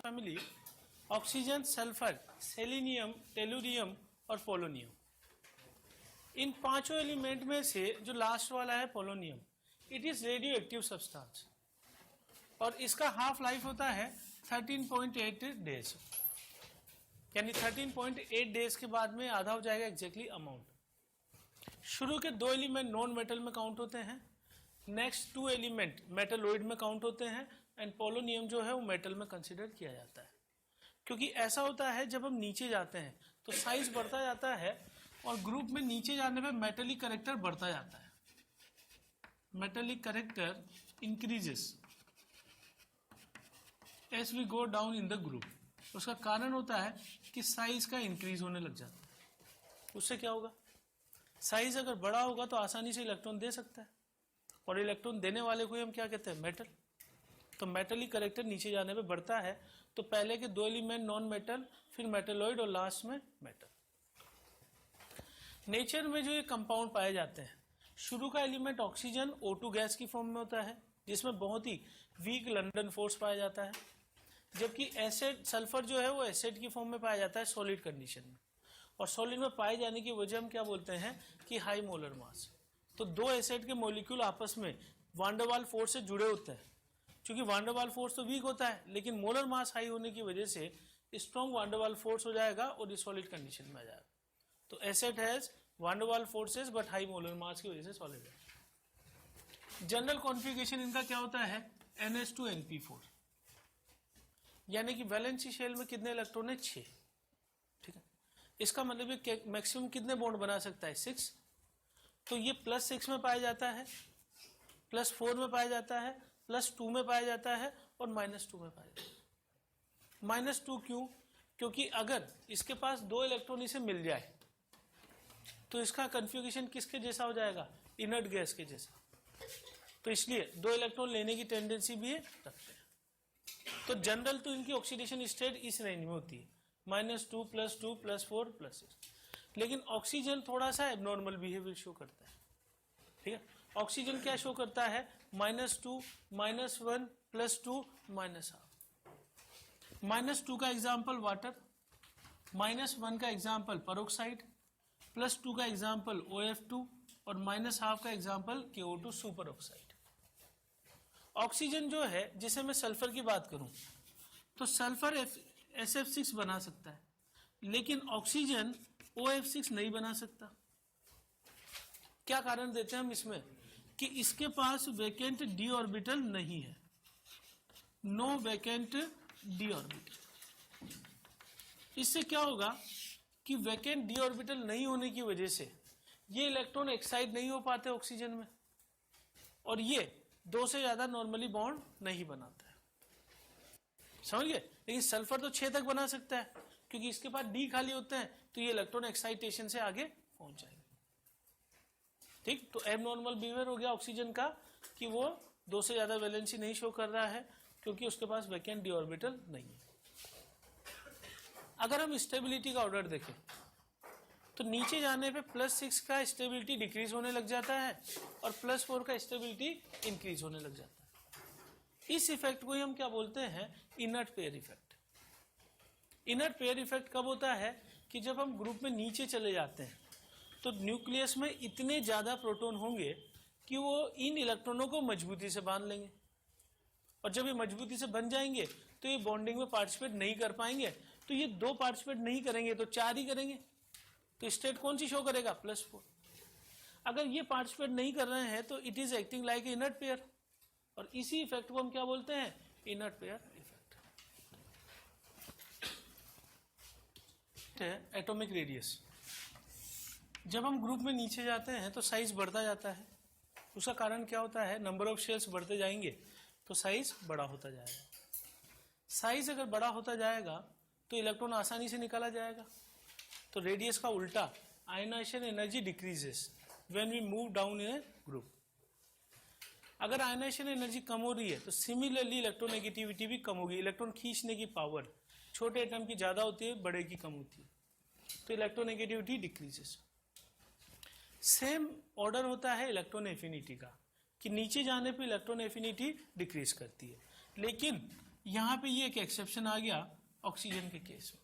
Family oxygen, sulphur, selenium, tellurium और polonium. इन पांचों element में से जो लास्ट वाला है polonium, it is radio active substance और इसका हाफ लाइफ होता है 13.8 डेज, यानी 13.8 डेज के बाद में आधा हो जाएगा एग्जैक्टली अमाउंट। शुरू के दो एलिमेंट नॉन मेटल में काउंट होते हैं, नेक्स्ट टू एलिमेंट मेटलोइड में काउंट होते हैं एंड पोलोनियम जो है वो मेटल में कंसिडर किया जाता है। क्योंकि ऐसा होता है जब हम नीचे जाते हैं तो साइज बढ़ता जाता है और ग्रुप में नीचे जाने पे मेटेलिक कैरेक्टर बढ़ता जाता है, metallic character increases as we go down in the group. उसका कारण होता है कि साइज का इंक्रीज होने लग जाता है। उससे क्या होगा, साइज अगर बड़ा होगा तो आसानी से इलेक्ट्रॉन दे सकता है और इलेक्ट्रॉन देने वाले को हम क्या कहते हैं, मेटल। तो मेटेलिक कैरेक्टर नीचे जाने पे बढ़ता है, तो पहले के दो एलिमेंट नॉन मेटल, फिर मेटलोइड और लास्ट में मेटल। नेचर में जो ये कंपाउंड पाए जाते हैं, शुरू का एलिमेंट ऑक्सीजन O2 गैस की फॉर्म में होता है जिसमें बहुत ही वीक लंडन फोर्स पाया जाता है, जबकि एसिड सल्फर जो है वो एसिड की फॉर्म में पाया जाता है सॉलिड कंडीशन में। और सॉलिड में पाए जाने की वजह हम क्या बोलते हैं कि हाई मोलर मास। तो दो एसिड के मॉलिक्यूल आपस में वान डर वाल फोर्स से जुड़े होते हैं। क्योंकि वान डर वाल फोर्स तो वीक होता है लेकिन मोलर मास हाई होने की वजह से स्ट्रॉन्ग वान डर वाल फोर्स हो जाएगा और सॉलिड कंडीशन में आ जाएगा। तो एसिड हैज वान डर वाल forces but high molar mass की वजह से सॉलिड है। जनरल कॉन्फ़िगरेशन इनका क्या होता है, NH2NP4, यानी कि वैलेंसी शेल में कितने इलेक्ट्रॉन है, 6। ठीक है, इसका मतलब मैक्सिमम कितने बॉन्ड बना सकता है, 6। तो ये +6 में पाया जाता है, +4 में पाया जाता है, +2 में पाया जाता है और -2 में पाया जाता है। -2 क्यों, क्योंकि अगर इसके पास दो इलेक्ट्रॉन इसे मिल जाए तो इसका कन्फिगरेशन किसके जैसा हो जाएगा, इनर्ट गैस के जैसा। तो इसलिए दो इलेक्ट्रॉन लेने की टेंडेंसी भी रखते हैं। तो जनरल तो इनकी ऑक्सीडेशन स्टेट इस रेंज में होती है, -2 +2 +4 +6। लेकिन ऑक्सीजन थोड़ा सा एबनॉर्मल बिहेवियर शो करता है। ठीक है, ऑक्सीजन क्या शो करता है, -2 -1 +2 -1/2। -2 का एग्जाम्पल वाटर, -1 का एग्जाम्पल पेरोक्साइड, +2 का एग्जाम्पल OF2 और -1/2 का example KO2 super oxide. Oxygen जो है, जिसे मैं सल्फर की बात करूं तो सल्फर SF6 बना सकता है लेकिन ऑक्सीजन OF6 नहीं बना सकता। क्या कारण देते हैं हम इसमें, कि इसके पास वैकेंट d ऑर्बिटल नहीं है, नो वैकेंट d ऑर्बिटल। इससे क्या होगा कि वैकेंट d ऑर्बिटल नहीं होने की वजह से ये इलेक्ट्रॉन एक्साइट नहीं हो पाते ऑक्सीजन में और ये 2 से ज्यादा नॉर्मली बॉन्ड नहीं बनाता है, समझ गए। लेकिन सल्फर तो 6 तक बना सकता है क्योंकि इसके पास D खाली होते हैं, तो ये इलेक्ट्रॉन एक्साइटेशन से आगे पहुंच जाएंगे। ठीक, तो एबनॉर्मल बिहेवियर हो गया ऑक्सीजन का कि वो 2 से ज्यादा वैलेंसी नहीं शो कर रहा है क्योंकि उसके पास वैकेंट d ऑर्बिटल नहीं है। अगर हम स्टेबिलिटी का ऑर्डर देखें तो नीचे जाने पे +6 का स्टेबिलिटी डिक्रीज होने लग जाता है और +4 का स्टेबिलिटी इंक्रीज होने लग जाता है। इस इफेक्ट को हम क्या बोलते हैं, inert pair effect. Inert pair effect कब होता है कि जब हम ग्रुप में नीचे चले जाते हैं तो न्यूक्लियस में इतने ज्यादा प्रोटॉन होंगे कि वो इन इलेक्ट्रॉनों को मजबूती से बांध लेंगे और जब ये मजबूती से बन जाएंगे तो ये बॉन्डिंग में पार्टिसिपेट नहीं कर पाएंगे। तो ये 2 पार्टिसिपेट नहीं करेंगे तो 4 ही करेंगे, तो स्टेट कौन सी शो करेगा, +4। अगर ये पार्टिसिपेट नहीं कर रहे हैं तो it is acting like inert pair और इसी इफेक्ट को हम क्या बोलते हैं, inert pair effect. Atomic radius, जब हम ग्रुप में नीचे जाते हैं तो साइज बढ़ता जाता है। उसका कारण क्या होता है, नंबर ऑफ शेल्स बढ़ते जाएंगे तो साइज बड़ा होता जाएगा। साइज अगर बड़ा होता जाएगा तो इलेक्ट्रॉन आसानी से निकाला जाएगा। तो रेडियस का उल्टा, ionisation energy decreases when we move down in a group. अगर आयनाइजेशन एनर्जी कम हो रही है तो सिमिलरली इलेक्ट्रोनेगेटिविटी भी कम होगी। इलेक्ट्रॉन खींचने की पावर छोटे एटम की ज्यादा होती है, बड़े की कम होती है, तो इलेक्ट्रोनेगेटिविटी डिक्रीजेस। सेम ऑर्डर होता है इलेक्ट्रॉन एफिनिटी का कि नीचे जाने पे इलेक्ट्रॉन एफिनिटी डिक्रीज करती है, लेकिन यहां पे ये एक एक्सेप्शन आ गया ऑक्सीजन के केस में।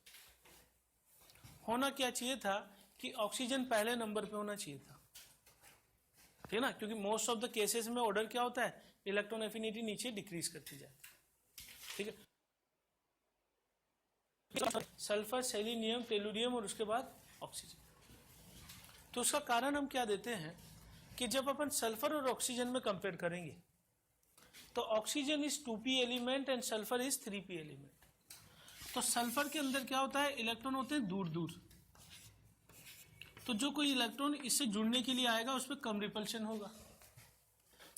होना क्या चाहिए था कि ऑक्सीजन पहले नंबर पे होना चाहिए था, ठीक है ना, क्योंकि मोस्ट ऑफ द केसेस में ऑर्डर क्या होता है, इलेक्ट्रॉन एफिनिटी नीचे डिक्रीज करती जाती है, ठीक है। सल्फर, सेलेनियम, टेलुरियम और उसके बाद ऑक्सीजन। तो उसका कारण हम क्या देते हैं कि जब अपन सल्फर और ऑक्सीजन में कंपेयर करेंगे तो oxygen is 2p element and sulphur is 3p element. तो सल्फर के अंदर क्या होता है, इलेक्ट्रॉन होते हैं दूर दूर, तो जो कोई इलेक्ट्रॉन इससे जुड़ने के लिए आएगा उस पर कम रिपल्शन होगा।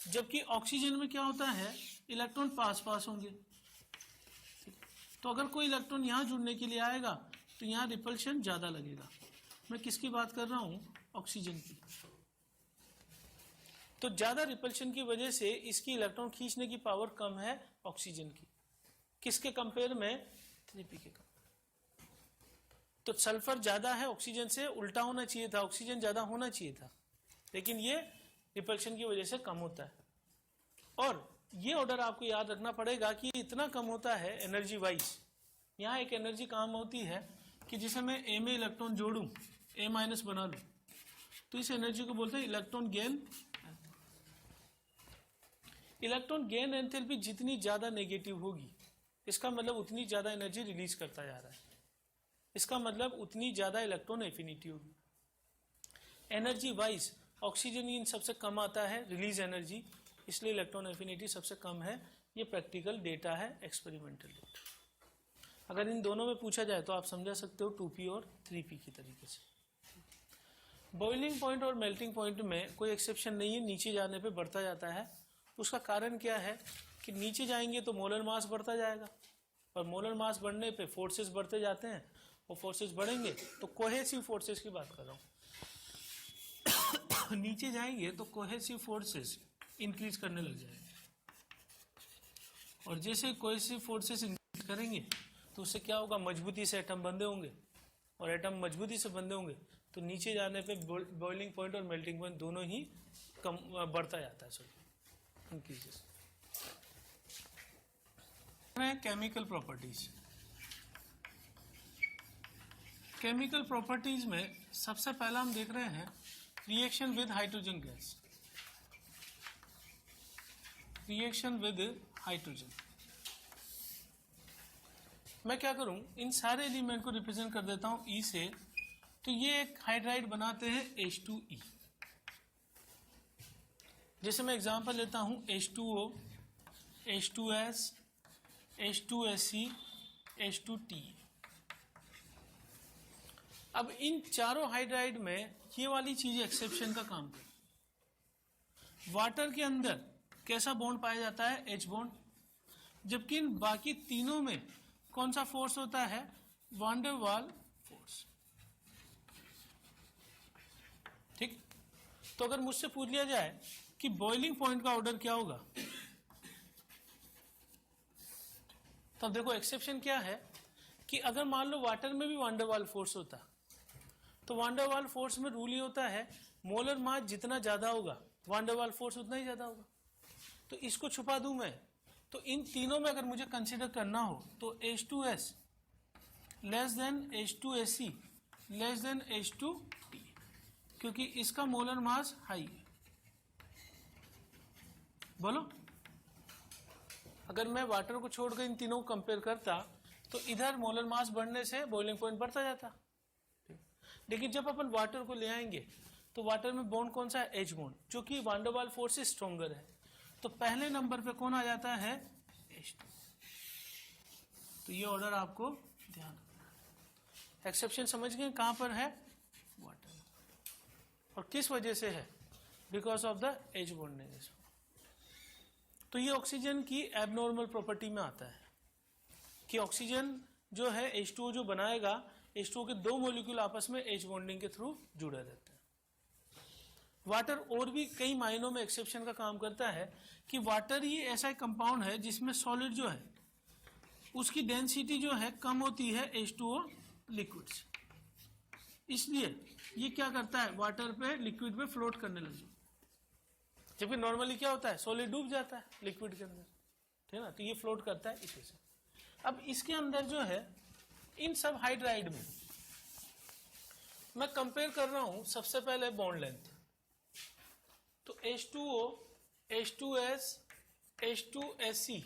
जबकि ऑक्सीजन में क्या होता है, इलेक्ट्रॉन पास पास होंगे, तो अगर कोई इलेक्ट्रॉन यहाँ जुड़ने के लिए आएगा तो यहाँ रिपल्शन ज्यादा लगेगा। मैं किसकी बात कर रहा हूँ, ऑक्सीजन की। तो ज्यादा रिपल्शन की वजह से इसकी इलेक्ट्रॉन खींचने की पावर कम है ऑक्सीजन की, किसके कंपेयर में, 3p के कंपेयर। तो सल्फर ज्यादा है ऑक्सीजन से, उल्टा होना चाहिए था, ऑक्सीजन ज्यादा होना चाहिए था, लेकिन ये रिपल्शन की वजह से कम होता है। और ये ऑर्डर आपको याद रखना पड़ेगा कि इतना कम होता है एनर्जी वाइज। यहाँ एक एनर्जी काम होती है कि जिसे मैं ए में इलेक्ट्रॉन जोड़ूं, ए माइनस बना लूं, तो इस एनर्जी को बोलते हैं electron gain. Electron gain enthalpy जितनी ज्यादा नेगेटिव होगी, इसका मतलब उतनी ज्यादा एनर्जी रिलीज करता जा रहा है, इसका मतलब उतनी ज्यादा इलेक्ट्रॉन एफिनिटी होगी। एनर्जी वाइज ऑक्सीजन इन सबसे कम आता है रिलीज एनर्जी, इसलिए इलेक्ट्रॉन एफिनिटी सबसे कम है। ये प्रैक्टिकल डेटा है, एक्सपेरिमेंटल डेटा। अगर इन दोनों में पूछा जाए तो आप समझा सकते हो 2p और 3p की तरीके से। बॉइलिंग पॉइंट और मेल्टिंग पॉइंट में कोई एक्सेप्शन नहीं है, नीचे जाने पे बढ़ता जाता है। उसका कारण क्या है कि नीचे जाएंगे तो मोलर मास बढ़ता जाएगा, और मोलर मास बढ़ने पे फोर्सेस बढ़ते जाते हैं, और फोर्सेस बढ़ेंगे तो कोहेसिव फोर्सेस की बात कर रहा हूँ। नीचे जाएंगे तो कोहेसिव फोर्सेस इंक्रीज करने लग जाएंगे, और जैसे कोहेसिव फोर्सेस इंक्रीज करेंगे तो उससे क्या होगा, मजबूती से एटम बंधे होंगे, और एटम मजबूती से बंधे होंगे तो नीचे जाने पे बॉइलिंग पॉइंट और मेल्टिंग पॉइंट दोनों ही कम बढ़ता जाता है, sorry increases. Chemical properties. Chemical properties में सबसे पहला हम देख रहे हैं reaction with hydrogen gas. Reaction with hydrogen, मैं क्या करूं, इन सारे एलिमेंट को रिप्रेजेंट कर देता हूं ई से। तो ये एक हाइड्राइड बनाते हैं H2E। जैसे मैं एग्जांपल लेता हूं H2O, H2S, H2SE, H2T। अब इन चारों हाइड्राइड में ये वाली चीज एक्सेप्शन का काम करती है। वाटर के अंदर कैसा बॉन्ड पाया जाता है, H बॉन्ड, जबकि इन बाकी तीनों में कौन सा फोर्स होता है, वान डेर वाल फोर्स। ठीक, तो अगर मुझसे पूछ लिया जाए कि बॉइलिंग पॉइंट का ऑर्डर क्या होगा, तो देखो एक्सेप्शन क्या है कि अगर मान लो वाटर में भी वान डेर वाल फोर्स होता, तो वान डेर वाल फोर्स में रूल ही होता है मोलर मास जितना ज्यादा होगा वान डेर वाल फोर्स उतना ही ज्यादा होगा। तो इसको छुपा दूं मैं, तो इन तीनों में अगर मुझे कंसीडर करना हो तो H2S less than H2SE less than H2T, क्योंकि इसका मोलर मास हाई है। बोलो, अगर मैं वाटर को छोड़कर इन तीनों को कंपेयर करता तो इधर मोलर मास बढ़ने से बॉइलिंग पॉइंट बढ़ता जाता, लेकिन जब अपन वाटर को ले आएंगे तो वाटर में बॉन्ड कौन सा है, H बॉन्ड, जो कि वान डेर वाल फोर्स से स्ट्रॉन्गर है। तो पहले नंबर पे कौन आ जाता है, H2। तो ये ऑर्डर आपको ध्यान रखना। एक्सेप्शन समझ गए कहां पर है, वाटर, और किस वजह से है, because of the H bond. तो ये ऑक्सीजन की एबनॉर्मल प्रॉपर्टी में आता है कि ऑक्सीजन जो है H2O जो बनाएगा, H2O के दो मॉलिक्यूल आपस में H बॉन्डिंग के थ्रू जुड़े रहते हैं। वाटर और भी कई मायनों में एक्सेप्शन का काम करता है कि वाटर ही ऐसा एक कंपाउंड है जिसमें सॉलिड जो है उसकी डेंसिटी जो है कम होती है H2O लिक्विड से, इसलिए ये क्या करता है, वाटर पे लिक्विड पे फ्लोट करने लग जाता है। जबकि नॉर्मली क्या होता है, सॉलिड डूब जाता है लिक्विड के अंदर, ठीक है ना, तो ये फ्लोट करता है इसी से। अब इसके अंदर जो है इन सब हाइड्राइड में मैं कंपेयर कर रहा हूं सबसे पहले बॉन्ड लेंथ। तो H2O, H2S, H2SE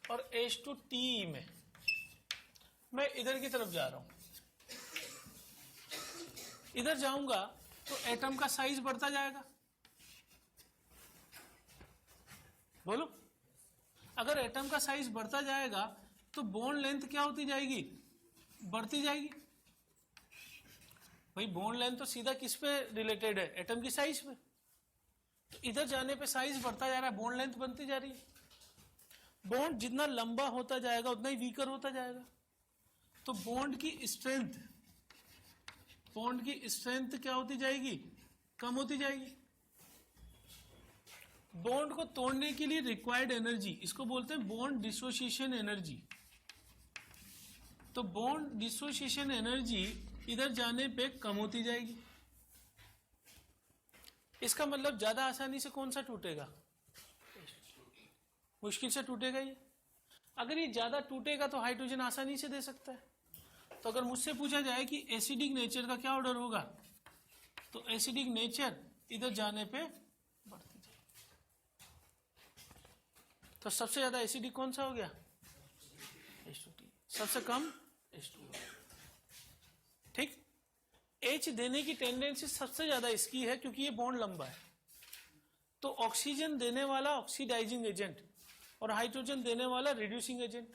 और H2TE में मैं इधर की तरफ जा रहा हूं। इधर जाऊंगा तो एटम का साइज बढ़ता जाएगा। बोलो, अगर एटम का साइज बढ़ता जाएगा तो बॉन्ड लेंथ क्या होती जाएगी? बढ़ती जाएगी। भाई बॉन्ड लेंथ तो सीधा किस पे रिलेटेड है? एटम की साइज पे। तो इधर जाने पे साइज बढ़ता जा रहा है, बॉन्ड लेंथ बनती जा रही है। बॉन्ड जितना लंबा होता जाएगा उतना ही वीकर होता जाएगा। तो बॉन्ड की स्ट्रेंथ क्या होती जाएगी? कम होती जाएगी। बॉन्ड को तोड़ने के लिए रिक्वायर्ड एनर्जी, इसको बोलते हैं बॉन्ड डिसोसिएशन एनर्जी। तो बॉन्ड डिसोसिएशन एनर्जी इधर जाने पे कम होती जाएगी। इसका मतलब ज्यादा आसानी से कौन सा टूटेगा? मुश्किल से टूटेगा ये। अगर ये ज्यादा टूटेगा तो हाइड्रोजन आसानी से दे सकता है। तो अगर मुझसे पूछा जाए कि एसिडिक नेचर का क्या ऑर्डर होगा, तो एसिडिक नेचर इधर जाने पे बढ़ती जाएगी। तो सबसे ज्यादा एसिडिक कौन सा हो गया? H2T। सबसे कम H2O। ठीक। H देने की टेंडेंसी सबसे ज्यादा इसकी है क्योंकि ये बॉन्ड लंबा है। तो ऑक्सीजन देने वाला ऑक्सीडाइजिंग एजेंट और हाइड्रोजन देने वाला रिड्यूसिंग एजेंट।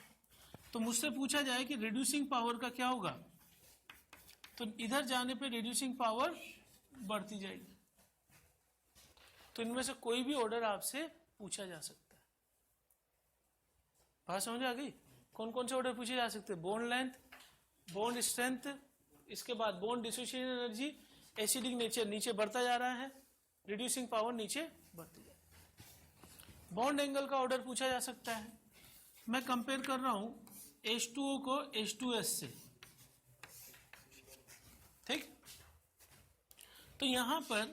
तो मुझसे पूछा जाए कि रिड्यूसिंग पावर का क्या होगा, तो इधर जाने पे रिड्यूसिंग पावर बढ़ती जाएगी। तो इनमें से कोई भी ऑर्डर आपसे पूछा जा सकता है। बात समझ आ गई? कौन कौन से ऑर्डर पूछे जा सकते हैं? बॉन्ड लेंथ, बॉन्ड स्ट्रेंथ, इसके बाद bond dissociation energy, acidic nature नीचे बढ़ता जा रहा है, रिड्यूसिंग पावर नीचे बढ़ती जा रही है। बॉन्ड एंगल का ऑर्डर पूछा जा सकता है। मैं कंपेयर कर रहा हूं H2O को H2S से। ठीक। तो यहां पर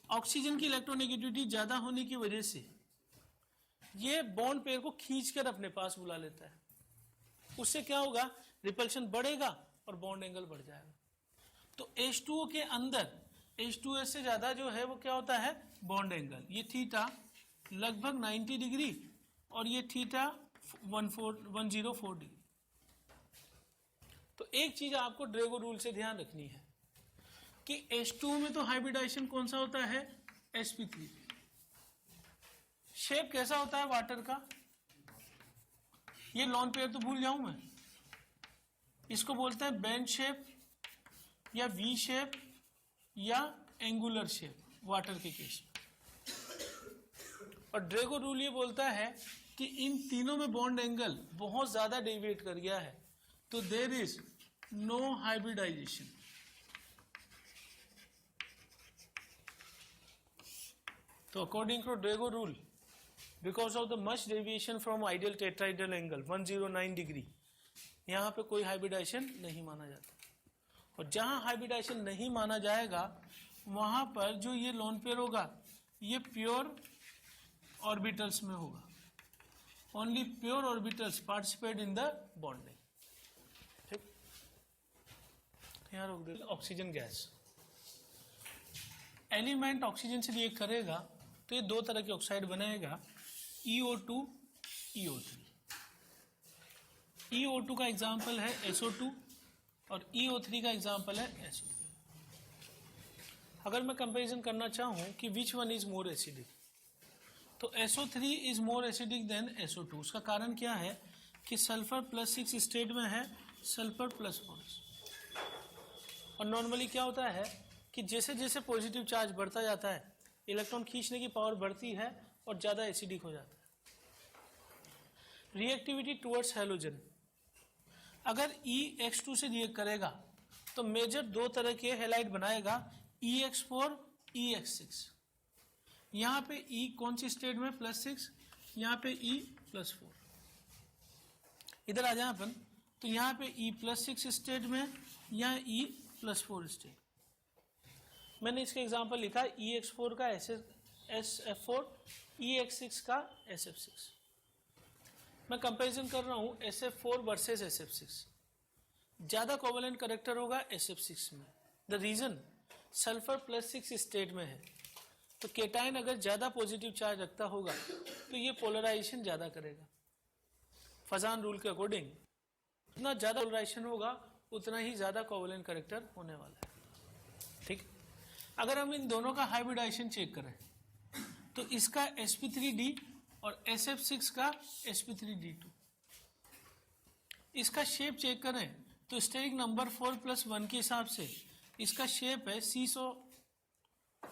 ऑक्सीजन की इलेक्ट्रोनेगेटिविटी ज्यादा होने की वजह से ये बॉन्ड पेयर को खींचकर अपने पास बुला लेता है। उससे क्या होगा? रिपल्शन बढ़ेगा और बॉन्ड एंगल बढ़ जाएगा। तो H2O के अंदर H2S से ज्यादा जो है वो क्या होता है? Bond angle. ये थीटा लगभग 90 डिग्री और ये थीटा 104 डिग्री। तो एक चीज आपको ड्रेगो रूल से ध्यान रखनी है कि H2O में तो हाइब्रिडाइजेशन कौन सा होता है? sp3। शेप कैसा होता है वाटर का? ये लॉन पेयर तो भूल जाऊं मैं। इसको बोलते हैं बेंड शेप या वी शेप या एंगुलर शेप वाटर के केस में। और ड्रेगो रूल ये बोलता है कि इन तीनों में बॉन्ड एंगल बहुत ज्यादा डेविएट कर गया है तो देयर इज नो हाइब्रिडाइजेशन। तो according to Drago rule, because of the much deviation from ideal tetrahedral angle 109 degree, यहां पे कोई हाइब्रिडाइजेशन नहीं माना जाता। और जहां हाइब्रिडाइजेशन नहीं माना जाएगा वहां पर जो ये लोन पेयर होगा ये प्योर ऑर्बिटल्स में होगा। Only pure orbitals participate in the bonding. ठीक, यहां रोक दे। ऑक्सीजन गैस एलिमेंट ऑक्सीजन से रिएक्ट करेगा तो ये दो तरह के ऑक्साइड बनाएगा, EO2, EO3। EO2 का एग्जाम्पल है SO2 और EO3 का एग्जाम्पल है SO3। अगर मैं कंपैरिजन करना चाहूं कि विच वन इज मोर एसिडिक, तो SO3 is more acidic then SO2। उसका कारण क्या है कि सल्फर +6 स्टेट में है, सल्फर +4। और नॉर्मली क्या होता है कि जैसे जैसे पॉजिटिव चार्ज बढ़ता जाता है इलेक्ट्रॉन खींचने की पावर बढ़ती है और ज्यादा एसिडिक हो जाता है। रिएक्टिविटी टुवर्ड्स हैलोजन, अगर EX2 से रिएक्ट करेगा तो मेजर दो तरह के हैलाइड बनाएगा, EX4, EX6। यहां पे E कौन सी स्टेट में? +6, यहां पे E +4। इधर आ जाए अपन तो यहां पे E +6 स्टेट में, यहां E +4 स्टेट। मैंने इसका एग्जांपल लिखा EX4 का SF4, EX6 का SF6। मैं कंपैरिजन कर रहा हूं SF4 वर्सेस SF6, ज्यादा कोवेलेंट करेक्टर होगा SF6 में। द रीजन सल्फर +6 स्टेट में है, तो केटाइन अगर ज्यादा पॉजिटिव चार्ज रखता होगा तो ये पोलराइजेशन ज्यादा करेगा। फजान रूल के अकॉर्डिंग जितना ज्यादा पोलराइजेशन होगा उतना ही ज्यादा कोवेलेंट करेक्टर होने वाला है। ठीक, अगर हम इन दोनों का हाइब्रिडाइजेशन चेक करें तो इसका sp3d और SF6 का sp3d2, इसका शेप चेक करें तो स्टेरिक नंबर 4+1 के हिसाब से इसका शेप है सीसो,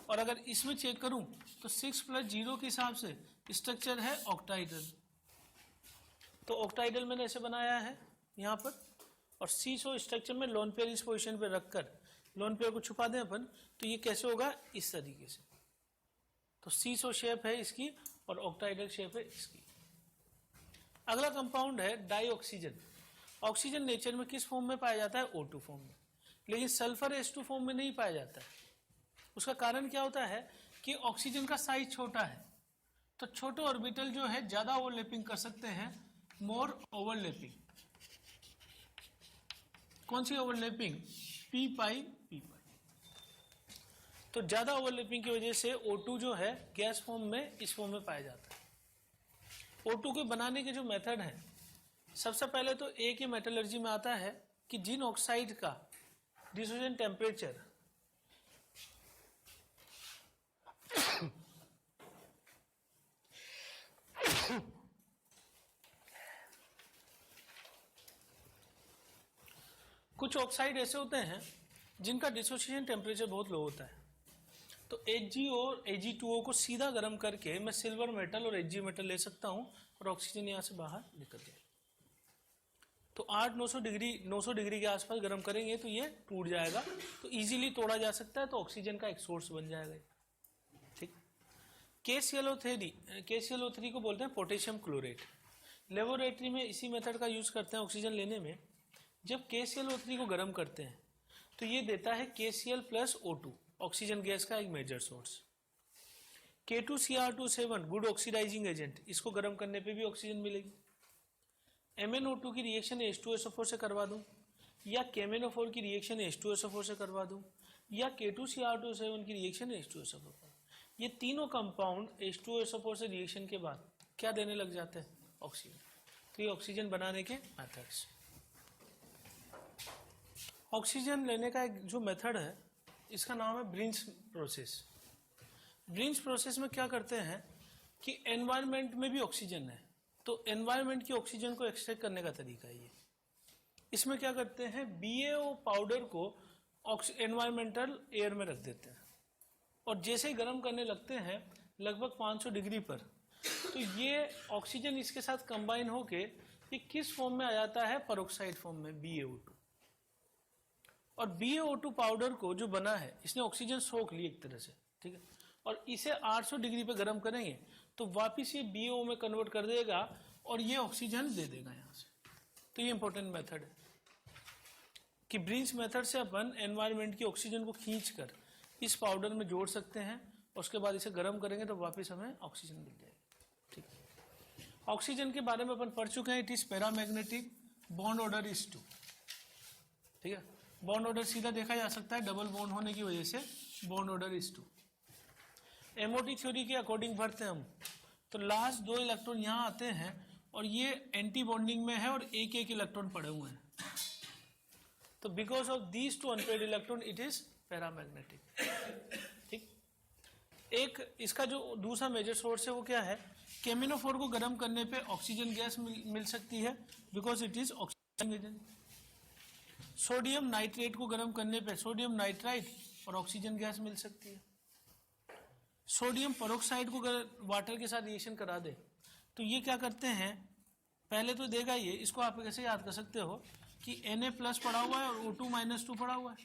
और अगर इसमें चेक करूं तो 6+0 के हिसाब से स्ट्रक्चर है ऑक्टाइडल। तो ऑक्टाइडल मैंने ऐसे बनाया है यहाँ पर, और सीसो स्ट्रक्चर में लोन पेयर इस पोजीशन पे रखकर लोन पेयर को छुपा दें अपन, तो ये कैसे होगा, इस तरीके से। तो सीसो शेप है इसकी और ऑक्टाइडल शेप है इसकी। अगला कंपाउंड है डाइऑक्सीजन। ऑक्सीजन नेचर में किस फॉर्म में पाया जाता है, O2 फॉर्म में, लेकिन सल्फर H2 फॉर्म में नहीं पाया जाता है। उसका कारण क्या होता है कि ऑक्सीजन का साइज छोटा है, तो छोटे ऑर्बिटल जो है ज्यादा ओवरलैपिंग कर सकते हैं, मोर ओवरलैपिंग। कौन सी ओवरलैपिंग, p पाई। तो ज्यादा ओवरलैपिंग की वजह से O2 जो है गैस फॉर्म में इस फॉर्म में पाया जाता है। O2 को बनाने के जो मेथड है, सबसे पहले तो एक ही मेटलर्जी में आता है कि जिन ऑक्साइड का डिसोसिएशन टेम्परेचर कुछ ऑक्साइड ऐसे होते हैं जिनका डिसोसिएशन टेम्परेचर बहुत लो होता है, तो Hg और Ag2O को सीधा गर्म करके मैं सिल्वर मेटल और Hg मेटल ले सकता हूं और ऑक्सीजन यहां से बाहर निकल जाए। तो 800-900 डिग्री के आसपास गर्म करेंगे तो ये टूट जाएगा, तो इजीली तोड़ा जा सकता है, तो ऑक्सीजन का एक सोर्स बन जाएगा। ठीक, KClO3 को बोलते हैं पोटेशियम क्लोरेट। लेबोरेटरी में इसी मेथड का यूज करते हैं ऑक्सीजन लेने में। जब KClO3 को गर्म करते हैं तो ये देता है KCl + O2, ऑक्सीजन गैस का एक major source. K2Cr27 good oxidising agent, इसको गर्म करने पे भी ऑक्सीजन मिलेगी। MnO2 की रिएक्शन H2SO4 से करवा दूं, या KMnO4 की रिएक्शन H2SO4 से करवा दूं, या K2Cr27 की रिएक्शन H2SO4। ये तीनों कंपाउंड H2SO4 से रिएक्शन के बाद क्या देने लग जाते हैं, ऑक्सीजन। तो ये ऑक्सीजन बनाने के मेथड्स। ऑक्सीजन लेने का एक जो मेथड है इसका नाम है ब्रिंच प्रोसेस। ब्रिंच प्रोसेस में क्या करते हैं कि एनवायरनमेंट में भी ऑक्सीजन है, तो एनवायरनमेंट की ऑक्सीजन को एक्सट्रैक्ट करने का तरीका है ये। इसमें क्या करते हैं, BaO पाउडर को एनवायरमेंटल एयर में रख देते हैं, और जैसे ही गर्म करने लगते हैं लगभग 500 डिग्री पर, तो ये ऑक्सीजन इसके साथ कंबाइन होके ये किस फॉर्म में आ जाता है, पेरोक्साइड फॉर्म में, BaO2। और BaO2 पाउडर को जो बना है इसने ऑक्सीजन सोख ली एक तरह से, ठीक है, और इसे 800 डिग्री पे गर्म करेंगे तो वापिस ये BaO में कन्वर्ट कर देगा और ये ऑक्सीजन दे देगा यहाँ से। तो ये इंपॉर्टेंट मेथड है कि ब्रिंच मेथड से अपन एनवायरनमेंट की ऑक्सीजन को खींच कर इस पाउडर में जोड़ सकते हैं, और उसके बाद इसे गर्म करेंगे तो वापस हमें ऑक्सीजन मिल जाएगी। ठीक है, ऑक्सीजन के बारे में अपन पढ़ चुके हैं, it is paramagnetic, bond order is 2। ठीक है, बॉन्ड ऑर्डर सीधा देखा जा सकता है, डबल बॉन्ड होने की वजह से bond order is 2। MOT theory के अकॉर्डिंग बढ़ते हैं हम, तो लास्ट 2 इलेक्ट्रॉन यहाँ आते हैं और ये एंटी बॉन्डिंग में है और एक एक इलेक्ट्रॉन पड़े हुए हैं, तो because of these 2 unpaired electron it is paramagnetic. ठीक, एक इसका जो दूसरा मेजर सोर्स है वो क्या है, KMnO4 को गर्म करने पे ऑक्सीजन गैस मिल सकती है because it is oxygen agent. Sodium nitrate को गर्म करने पे सोडियम नाइट्राइट और ऑक्सीजन गैस मिल सकती है। सोडियम पेरोक्साइड को अगर वाटर के साथ रिएक्शन करा दे तो ये क्या करते हैं, पहले तो देगा ये, इसको आप कैसे याद कर सकते हो कि Na+ पड़ा हुआ है और O2- पड़ा हुआ है।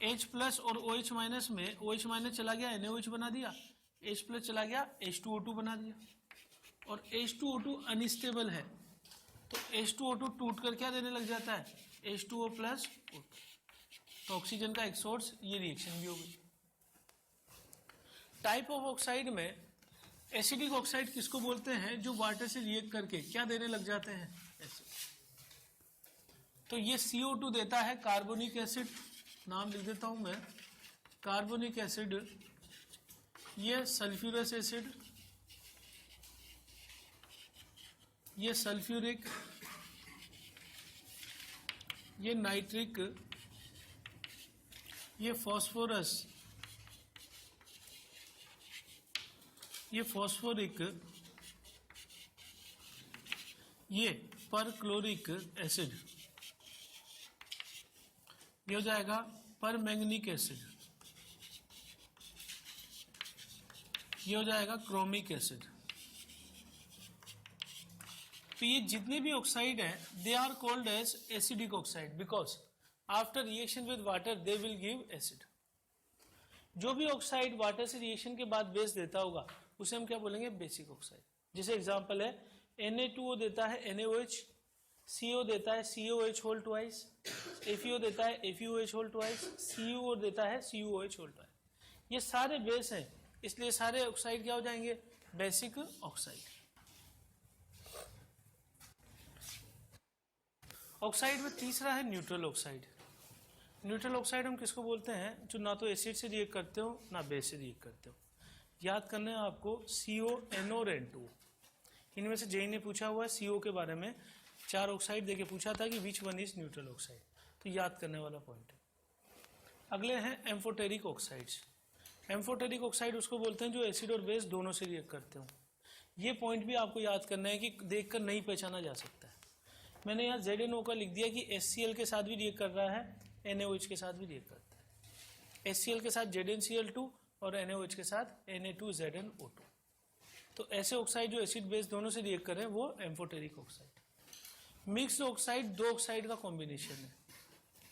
H+ और OH- में OH- चला गया, NaOH बना दिया, H+ चला गया, H2O2 बना दिया, और H2O2 अनस्टेबल है तो H2O2 टूट कर क्या देने लग जाता है, H2O+, O2। तो ऑक्सीजन का एक सोर्स, ये रिएक्शन भी हो गई। टाइप ऑफ ऑक्साइड में एसिडिक ऑक्साइड किसको बोलते हैं? जो वाटर से रिएक्ट करके क्या देने लग जाते हैं? एसिड। तो ये CO2 देता है कार्बोनिक एसिड, नाम लिख देता हूं मैं, कार्बोनिक एसिड, ये सल्फ्यूरस एसिड, ये सल्फ्यूरिक, ये नाइट्रिक, ये फॉस्फोरस, ये फॉस्फोरिक, ये परक्लोरिक एसिड, ये हो जाएगा परमैंगनिक एसिड, ये हो जाएगा क्रोमिक एसिड। तो ये जितने भी ऑक्साइड है they are called as acidic oxide because after reaction with water they will give acid. जो भी ऑक्साइड वाटर से रिएक्शन के बाद बेस देता होगा उसे हम क्या बोलेंगे? Basic oxide. जैसे एग्जांपल है Na2O देता है NaOH, CO देता है COH होल ट्वाइस, FeO देता है FeOH होल ट्वाइस, CuO देता है CuOH होल ट्वाइस। ये सारे बेस हैं, इसलिए सारे ऑक्साइड क्या हो जाएंगे? Basic oxide. ऑक्साइड में तीसरा है न्यूट्रल ऑक्साइड। न्यूट्रल ऑक्साइड हम किसको बोलते हैं? जो ना तो एसिड से रिएक्ट करते हो ना बेस से रिएक्ट करते हो। याद करना है आपको CO, NO और N2। इनमें से जेई ने पूछा हुआ है CO के बारे में, 4 ऑक्साइड देके पूछा था कि विच वन इज न्यूट्रल ऑक्साइड, तो याद करने वाला पॉइंट है। अगले हैं एम्फोटेरिक ऑक्साइड्स। एम्फोटेरिक ऑक्साइड उसको बोलते हैं जो एसिड और बेस दोनों से रिएक्ट करते हो। ये पॉइंट भी आपको याद करना है कि देखकर नहीं पहचाना जा सकता है। मैंने यहाँ ZNO का लिख दिया कि HCl के साथ भी रिएक्ट कर रहा है, NaOH के साथ भी रिएक्ट करता है। HCl के साथ ZnCl2 और NaOH के साथ Na2ZnO2। तो ऐसे ऑक्साइड जो एसिड बेस दोनों से रिएक्ट कर रहे हैं वो एम्फोटेरिक ऑक्साइड। मिक्स्ड ऑक्साइड दो ऑक्साइड का कॉम्बिनेशन है।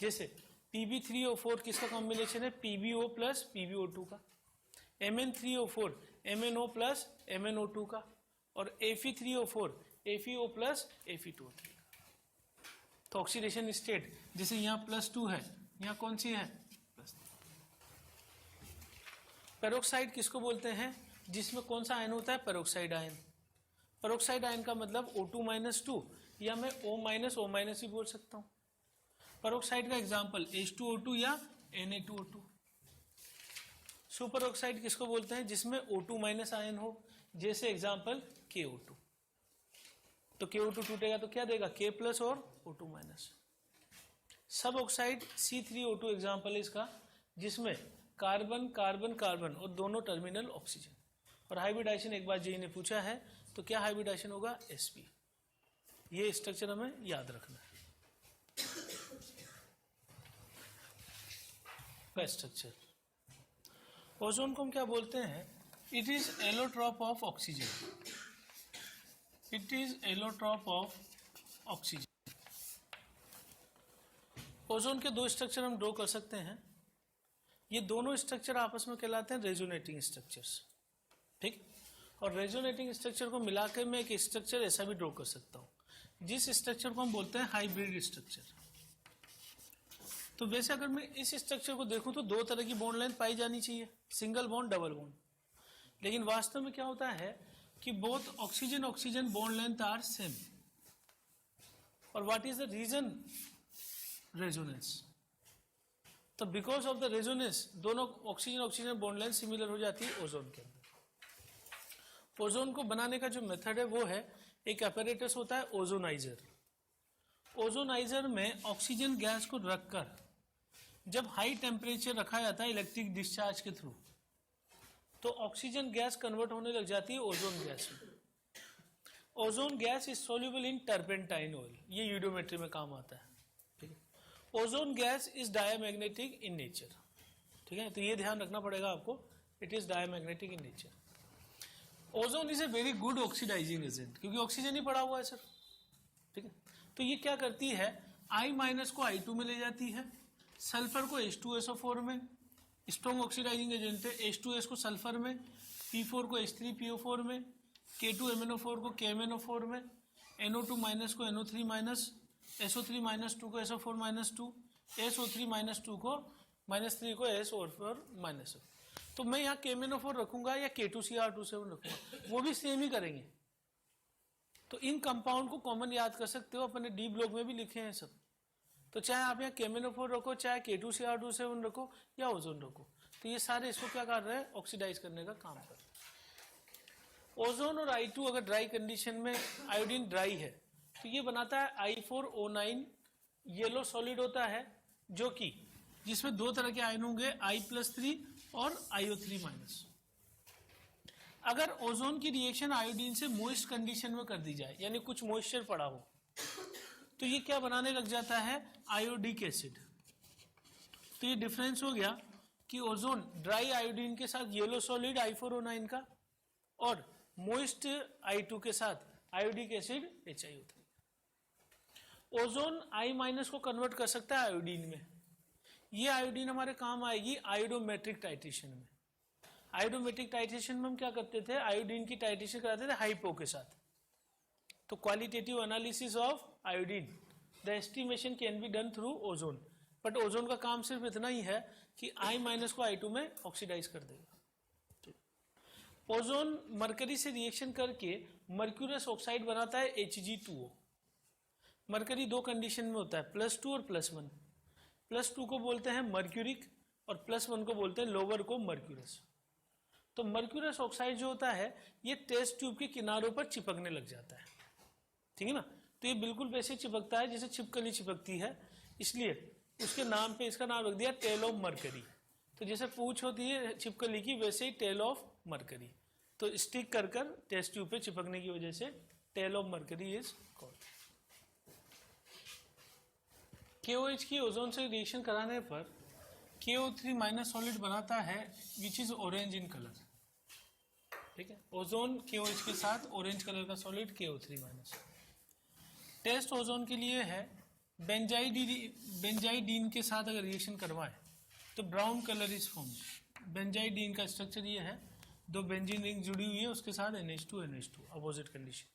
जैसे Pb3O4 किसका कॉम्बिनेशन है? PbO प्लस PbO2 का। Mn3O4 MnO प्लस MnO2 का। और Fe3O4 FeO प्लस Fe2O3 का। तो ऑक्सीडेशन स्टेट जैसे यहाँ +2 है, यहाँ कौन सी है? +3। पेरोक्साइड किसको बोलते हैं? जिसमें कौन सा आयन होता है? Peroxide ion. पेरोक्साइड आयन का मतलब O2-2 या मैं O- भी बोल सकता हूँ। पेरोक्साइड का एग्जाम्पल H2O2 या Na2O2। सुपर ऑक्साइड किसको बोलते हैं? जिसमें O2- आयन हो, जैसे एग्जाम्पल KO2। तो KO2 टूटेगा तो क्या देगा? K प्लस और O2-। सब ऑक्साइड C3O2 एग्जाम्पल है इसका, जिसमें कार्बन कार्बन कार्बन और दोनों टर्मिनल ऑक्सीजन। और हाइब्रिडाइजेशन एक बार जेई ने पूछा है, तो क्या हाइब्रिडाइजेशन होगा? sp। ये स्ट्रक्चर हमें याद रखना है का स्ट्रक्चर। ओजोन को हम क्या बोलते हैं? It is allotrope of oxygen. It is allotrope of oxygen. Ozone के दो स्ट्रक्चर हम ड्रॉ कर सकते हैं। ये दोनों स्ट्रक्चर आपस में कहलाते हैं रेजोनेटिंग स्ट्रक्चर्स, ठीक। और रेजोनेटिंग स्ट्रक्चर को मिलाकर मैं एक स्ट्रक्चर ऐसा भी ड्रॉ कर सकता हूँ, जिस स्ट्रक्चर को हम बोलते हैं हाइब्रिड स्ट्रक्चर। तो वैसे अगर मैं इस स्ट्रक्चर को देखूं तो दो तरह की बॉन्ड लेंथ पाई जानी चाहिए, सिंगल बॉन्ड, डबल बॉन्ड। लेकिन वास्तव में क्या होता है कि both oxygen oxygen bond length are same. और what is the reason? Resonance. तो बिकॉज ऑफ द रेजोनेंस दोनों oxygen oxygen bond length similar हो जाती है ओजोन के अंदर। ओजोन को बनाने का जो मेथड है वो है, एक अपैरेटस होता है ओजोनाइजर। ओजोनाइजर में ऑक्सीजन गैस को रखकर जब हाई टेम्परेचर रखा जाता है इलेक्ट्रिक डिस्चार्ज के थ्रू, तो ऑक्सीजन गैस कन्वर्ट होने लग जाती है ओजोन गैस में। Ozone gas is soluble in turpentine oil, ये यूडोमेट्री में काम आता है, ठीक है। Ozone gas is diamagnetic in nature, ठीक है, तो ये ध्यान रखना पड़ेगा आपको, it is diamagnetic in nature. Ozone is a very good oxidising agent, क्योंकि ऑक्सीजन ही पड़ा हुआ है सर, ठीक है। तो ये क्या करती है, I- को I2 में ले जाती है, सल्फर को H2SO4 में, स्ट्रॉन्ग ऑक्सीडाइजिंग एजेंट है, H2S को सल्फर में, P4 को H3PO4 में, K2MnO4 को KMnO4 में, NO2- को NO3-, SO3-2 को SO4-2, SO3-2 को -3 को SO4-। तो मैं यहाँ KMnO4 रखूंगा या K2Cr2 रखूंगा, वो भी सेम ही करेंगे। तो इन कंपाउंड को कॉमन याद कर सकते हो, अपने डी ब्लॉक में भी लिखे हैं सब। तो चाहे आप यहाँ KMnO4 रखो, चाहे K2Cr2 रखो या ओजोन रखो, तो ये सारे इसको क्या कर रहे हैं, ऑक्सीडाइज करने का काम कर रहे हैं। ओजोन और I2 अगर ड्राई कंडीशन में आयोडीन ड्राई है तो ये बनाता है I4O9 येलो सॉलिड होता है, जो कि जिसमें दो तरह के आयन होंगे I+3 और IO3-। अगर ओजोन की रिएक्शन आयोडीन से मॉइस्ट कंडीशन में कर दी जाए, यानी कुछ मॉइस्चर पड़ा हो, तो ये क्या बनाने लग जाता है, आयोडिक एसिड। तो ये डिफरेंस हो गया कि ओजोन ड्राई आयोडीन के साथ येलो सॉलिड I4O9 का, और मॉइस्ट I2 के साथ iodic acid HiO3। Ozone I- को कन्वर्ट कर सकता है आयोडीन में। ये आयोडीन हमारे काम आएगी आयोडोमेट्रिक टाइट्रेशन में। आयोडोमेट्रिक टाइट्रेशन में हम क्या करते थे, आयोडीन की टाइट्रेशन कराते थे हाइपो के साथ। तो qualitative analysis of iodine, the estimation can be done through ozone. But ozone का काम सिर्फ इतना ही है कि I- को I2 में ऑक्सीडाइज कर देगा। ओजोन मरकरी से रिएक्शन करके मर्क्यूरस ऑक्साइड बनाता है Hg2O। मरकरी दो कंडीशन में होता है, +2 और +1। +2 को बोलते हैं मर्क्यूरिक और +1 को बोलते हैं लोअर को मर्क्यूरस। तो मर्क्यूरस ऑक्साइड जो होता है ये टेस्ट ट्यूब के किनारों पर चिपकने लग जाता है, ठीक है ना। तो ये बिल्कुल वैसे चिपकता है जैसे छिपकली चिपकती है, इसलिए उसके नाम पे इसका नाम रख दिया टेल ऑफ मरकरी। तो जैसे पूंछ होती है छिपकली की, वैसे ही टेल ऑफ मरकरी। तो स्टिक कर कर टेस्ट ट्यूब पे चिपकने की वजह से tail of mercury is called. KOH की ओजोन से रिएक्शन कराने पर KO3- सॉलिड बनाता है which is orange in colour, ठीक है। ओजोन KOH के साथ ऑरेंज कलर का सॉलिड KO3-। टेस्ट ओजोन के लिए है, बेंजाइडीन के साथ अगर रिएक्शन करवाए तो ब्राउन कलर इज फॉर्म्ड। बेंजाइडीन का स्ट्रक्चर ये है, दो बेंजीन रिंग जुड़ी हुई है, उसके साथ NH2 opposite condition.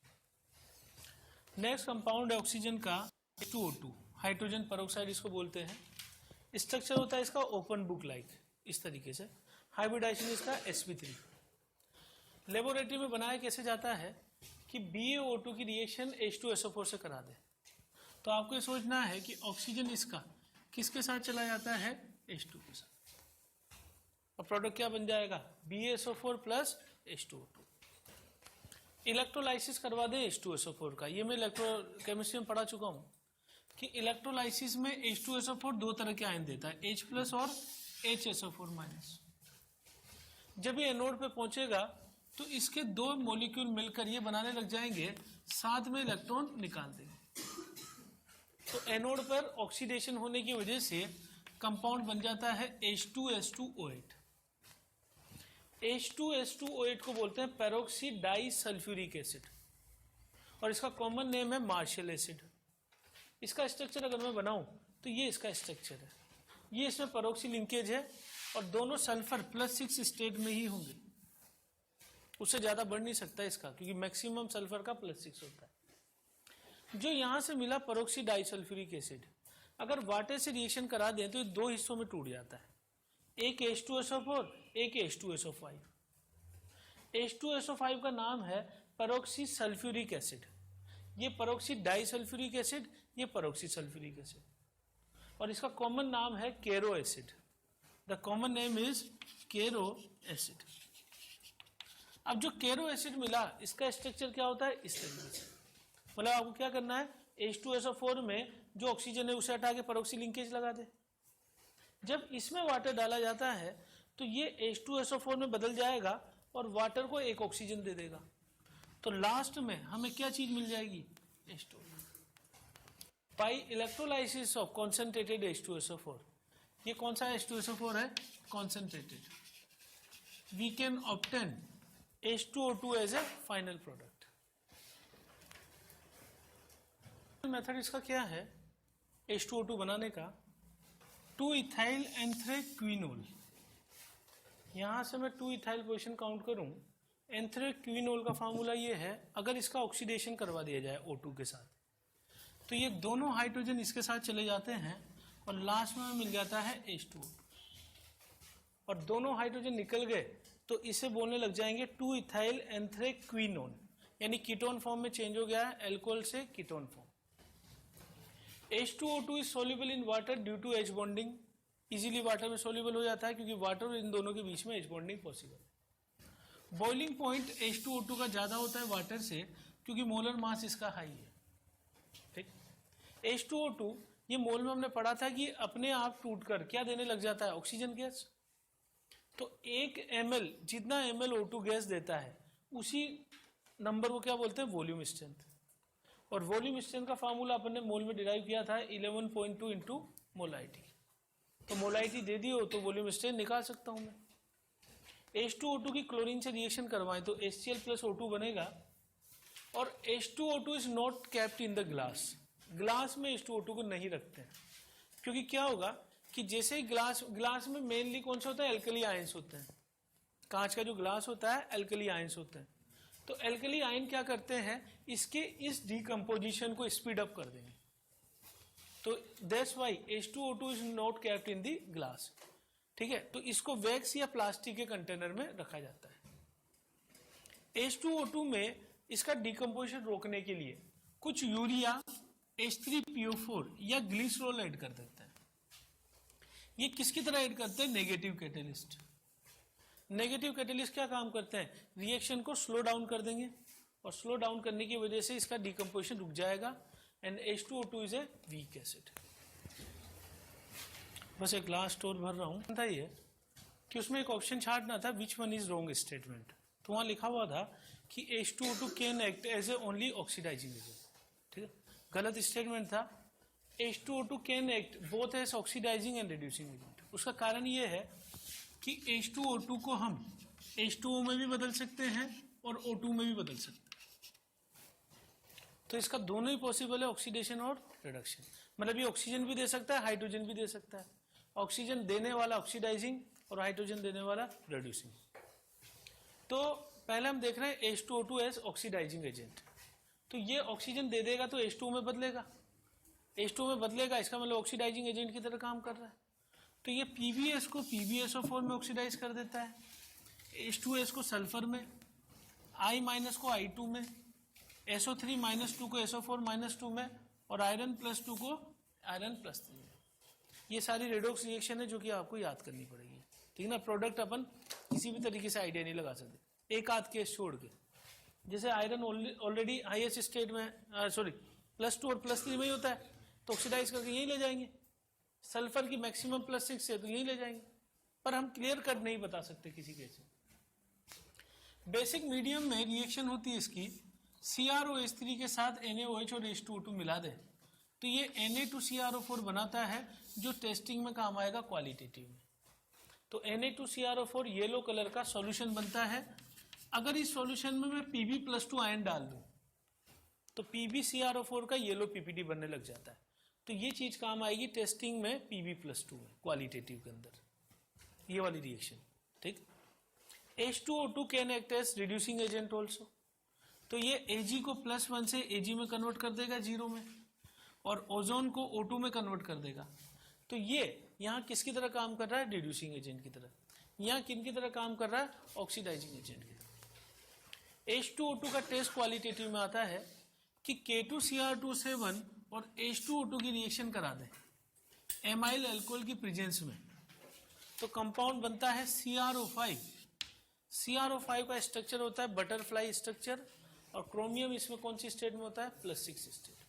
Next compound है ऑक्सीजन का H2O2, हाइड्रोजन पेरोक्साइड इसको बोलते हैं। स्ट्रक्चर होता है इसका ओपन बुक लाइक, इस तरीके से। हाइब्रिडाइजेशन इसका sp3। लेबोरेटरी में बनाया कैसे जाता है कि BaO2 की रिएक्शन H2SO4 से करा दे। तो आपको ये सोचना है कि ऑक्सीजन इसका किसके साथ चला जाता है, H2 के साथ, और प्रोडक्ट क्या बन जाएगा, BaSO4 + H2O2। इलेक्ट्रोलाइसिस करवा दे H2SO4 का। ये मैं इलेक्ट्रोकेमिस्ट्री में पढ़ा चुका हूँ कि इलेक्ट्रोलाइसिस में H2SO4 दो तरह के आयन देता है, H+ और HSO4-। जब ये एनोड पे पहुंचेगा तो इसके दो मॉलिक्यूल मिलकर ये बनाने लग जाएंगे, साथ में इलेक्ट्रॉन निकाल देंगे। तो एनोड पर ऑक्सीडेशन होने की वजह से कंपाउंड बन जाता है H2S2O8। H2S2O8 को बोलते हैं पेरोक्सी डाई सल्फ्यूरिक एसिड, और इसका कॉमन नेम है मार्शल एसिड। इसका स्ट्रक्चर अगर मैं बनाऊं तो ये इसका स्ट्रक्चर है, ये इसमें पेरोक्सी लिंकेज है, और दोनों सल्फर +6 स्टेट में ही होंगे, उससे ज्यादा बढ़ नहीं सकता इसका, क्योंकि मैक्सिमम सल्फर का +6 होता है। जो यहां से मिला पेरोक्सी डाई सल्फ्यूरिक एसिड, अगर वाटर से रिएक्शन करा दें तो ये दो हिस्सों में टूट जाता है, एक H2SO4, एक H2SO5। H2SO5 का नाम है पेरोक्सी सल्फ्यूरिक एसिड, ये पेरोक्सी डाई सल्फ्यूरिक एसिड, ये पेरोक्सी सल्फ्यूरिक एसिड, और इसका कॉमन नाम है केरो acid. The common name is केरो एसिड। अब जो केरो एसिड मिला इसका स्ट्रक्चर क्या होता है, इस तरीके से। मतलब आपको क्या करना है, H2SO4 में जो ऑक्सीजन है उसे हटा के पेरोक्सी लिंकेज लगा दे। जब इसमें वाटर डाला जाता है तो ये H2SO4 में बदल जाएगा और वाटर को एक ऑक्सीजन दे देगा। तो लास्ट में हमें क्या चीज मिल जाएगी, H2। By electrolysis of concentrated H2SO4, ये कौन सा H2SO4 है, concentrated. We can obtain H2O2 as a final product. Method इसका क्या है H2O2 बनाने का, 2-इथाइल एंथ्रेक्विनोल। यहां से मैं 2-इथाइल पोजीशन काउंट करूं, एंथ्रेक्विनोल का फार्मूला ये है, अगर इसका ऑक्सीडेशन करवा दिया जाए O2 के साथ तो ये दोनों हाइड्रोजन इसके साथ चले जाते हैं और लास्ट में मिल जाता है H2O2। और दोनों हाइड्रोजन निकल गए तो इसे बोलने लग जाएंगे 2 इथाइल एंथ्रेक्विनोन, यानी कीटोन फॉर्म में चेंज हो गया है एल्कोहल से ketone form. H2O2 is soluble in water due to H bonding, easily water में सोल्यूबल हो जाता है क्योंकि वाटर और इन दोनों के बीच में H बॉन्डिंग पॉसिबल है। बॉइलिंग पॉइंट H2O2 का ज्यादा होता है वाटर से क्योंकि मोलर मास इसका हाई है। ठीक, H2O2 ये मोल में हमने पढ़ा था कि अपने आप टूटकर क्या देने लग जाता है, ऑक्सीजन गैस। तो 1 ml जितना ml O2 गैस देता है उसी नंबर को क्या बोलते हैं, वॉल्यूम स्ट्रेंथ। और वॉल्यूम स्ट्रेंथ का फार्मूला अपन ने मोल में डिराइव किया था 11.2 इंटू मोलाइटी। तो मोलाइटी दे दी हो तो वॉल्यूम स्ट्रेंथ निकाल सकता हूं मैं। H2O2 की क्लोरीन से रिएक्शन करवाएं तो HCl प्लस O2 बनेगा। और H2O2 is not capped in the glass, glass में H2O2 को नहीं रखते हैं क्योंकि क्या होगा कि जैसे ही ग्लास में मेनली कौन सा होता है, एल्कली आयंस होते हैं। कांच का जो ग्लास होता है एल्कली आयंस होते हैं। तो एल्कली आयन क्या करते हैं, इसके इस डिकम्पोजिशन को स्पीड अप कर देंगे। तो that's why H2O2 is not capped in the glass. ठीक है, तो इसको वैक्स या प्लास्टिक के कंटेनर में रखा जाता है। H2O2 में इसका डिकम्पोजिशन रोकने के लिए कुछ यूरिया H3PO4 या ग्लिसरॉल ऐड कर देते हैं। ये किसकी तरह ऐड करते हैं, नेगेटिव कैटेलिस्ट। नेगेटिव कैटेलिस्ट क्या काम करते हैं, रिएक्शन को स्लो डाउन कर देंगे और स्लो डाउन करने की वजह से इसका डिकम्पोजिशन रुक जाएगा and H2O2 is a weak acid. बस एक लास्ट और भर रहा हूं था ये कि उसमें एक ऑप्शन छाटना था which one is wrong statement. तो वहां लिखा हुआ था कि H2O2 can act as a only oxidising agent. ठीक है, गलत स्टेटमेंट था। H2O2 can act both as oxidising and reducing agent. उसका कारण ये है कि H2O2 को हम H2O में भी बदल सकते हैं और O2 में भी बदल सकते हैं। तो इसका दोनों ही पॉसिबल है, ऑक्सीडेशन और रिडक्शन। मतलब ये ऑक्सीजन भी दे सकता है, हाइड्रोजन भी दे सकता है। ऑक्सीजन देने वाला ऑक्सीडाइजिंग और हाइड्रोजन देने वाला रिड्यूसिंग। तो पहले हम देख रहे हैं H2O2 एज ऑक्सीडाइजिंग एजेंट। तो ये ऑक्सीजन दे देगा तो H2O में बदलेगा, H2O में बदलेगा, इसका मतलब ऑक्सीडाइजिंग एजेंट की तरह काम कर रहा है। तो ये PbS को PbSO4 में ऑक्सीडाइज कर देता है, H2S को सल्फर में, I- को I2 में, SO3-2 को SO4-2 में और आयरन +2 को आयरन +3 में। ये सारी रेडॉक्स रिएक्शन है जो कि आपको याद करनी पड़ेगी। ठीक है ना, प्रोडक्ट अपन किसी भी तरीके से आइडिया नहीं लगा सकते, एक आध केस छोड़ के। जैसे आयरन ऑलरेडी हाईएस्ट स्टेट में +2 और +3 में ही होता है तो ऑक्सीडाइज करके यही ले जाएंगे। सल्फर की मैक्सिमम +6 है तो यही ले जाएंगे, पर हम क्लियर कट नहीं बता सकते किसी केस में। बेसिक मीडियम में रिएक्शन होती है इसकी, CrOH3 के साथ NaOH और H2O2 मिला दे तो ये Na2CrO4 बनाता है जो टेस्टिंग में काम आएगा क्वालिटेटिव में। तो Na2CrO4 येलो कलर का सॉल्यूशन बनता है। अगर इस सॉल्यूशन में मैं Pb+2 आयन डाल दूं तो PbCrO4 का येलो PPD बनने लग जाता है। तो ये चीज काम आएगी टेस्टिंग में Pb+2 में, क्वालिटेटिव के अंदर ये वाली रिएक्शन। ठीक, H2O2 can act as reducing agent also. तो ये Ag को +1 से Ag में कन्वर्ट कर देगा 0 में और ओजोन को O2 में कन्वर्ट कर देगा। तो ये यहाँ किसकी तरह काम कर रहा है, रिड्यूसिंग एजेंट की तरह। यहाँ किन की तरह काम कर रहा है, ऑक्सीडाइजिंग एजेंट की तरह। H2O2 का टेस्ट क्वालिटेटिव में आता है कि K2Cr2 और H2O2 की रिएक्शन करा दें एमाइल अल्कोहल की प्रेजेंस में तो कंपाउंड बनता है CrO5। CrO5 का स्ट्रक्चर होता है बटरफ्लाई स्ट्रक्चर और क्रोमियम इसमें कौन सी स्टेट में होता है, +6 स्टेट।